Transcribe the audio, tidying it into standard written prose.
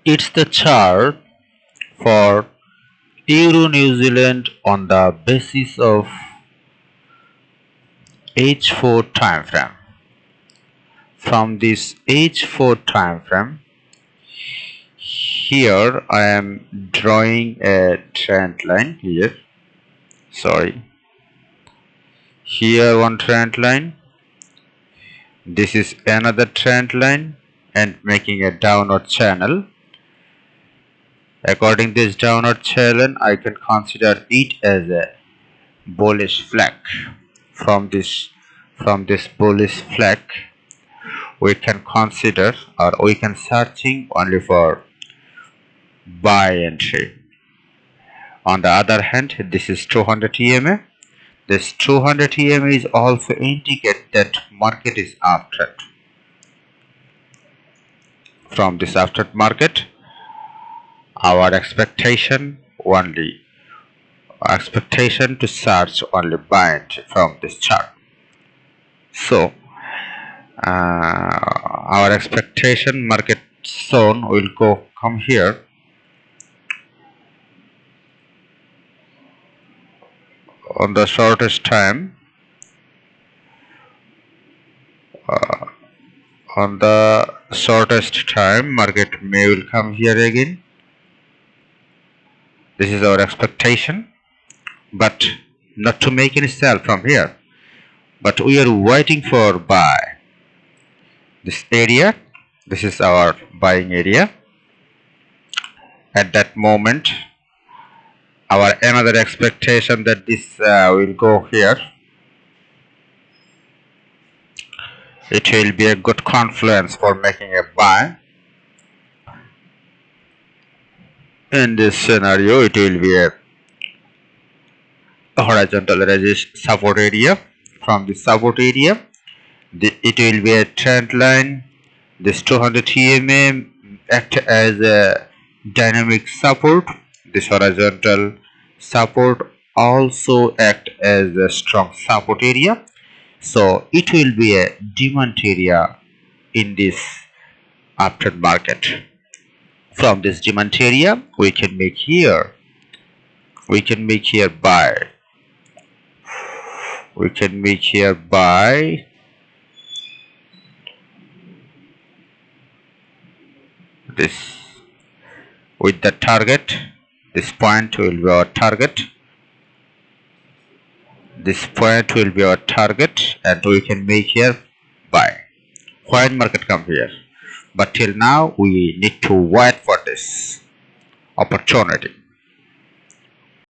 It's the chart for Euro New Zealand on the basis of H4 time frame. From this H4 time frame, here I am drawing a trend line here. Here one trend line. This is another trend line and making a downward channel. According to this downward channel, I can consider it as a bullish flag. From this bullish flag, we can consider, or we can searching only for buy entry. On the other hand, this is 200 EMA. This 200 EMA is also indicate that market is after. From this after market, our expectation to search only buy entry from this chart. So our expectation market zone will come here. On the shortest time, market may will come here again. This is our expectation, but not to make any sell from here, but we are waiting for buy. This area, this is our buying area. At that moment, our another expectation that this will go here. It will be a good confluence for making a buy. In this scenario, it will be a horizontal support area. From the support area, it will be a trend line. This 200 EMA act as a dynamic support. This horizontal support also act as a strong support area. So it will be a demand area in this after market. From this demand area, we can make here buy. We can make here buy. This with the target. This point will be our target. This point will be our target, and we can make here buy. When market come here, but till now we need to wait for this opportunity.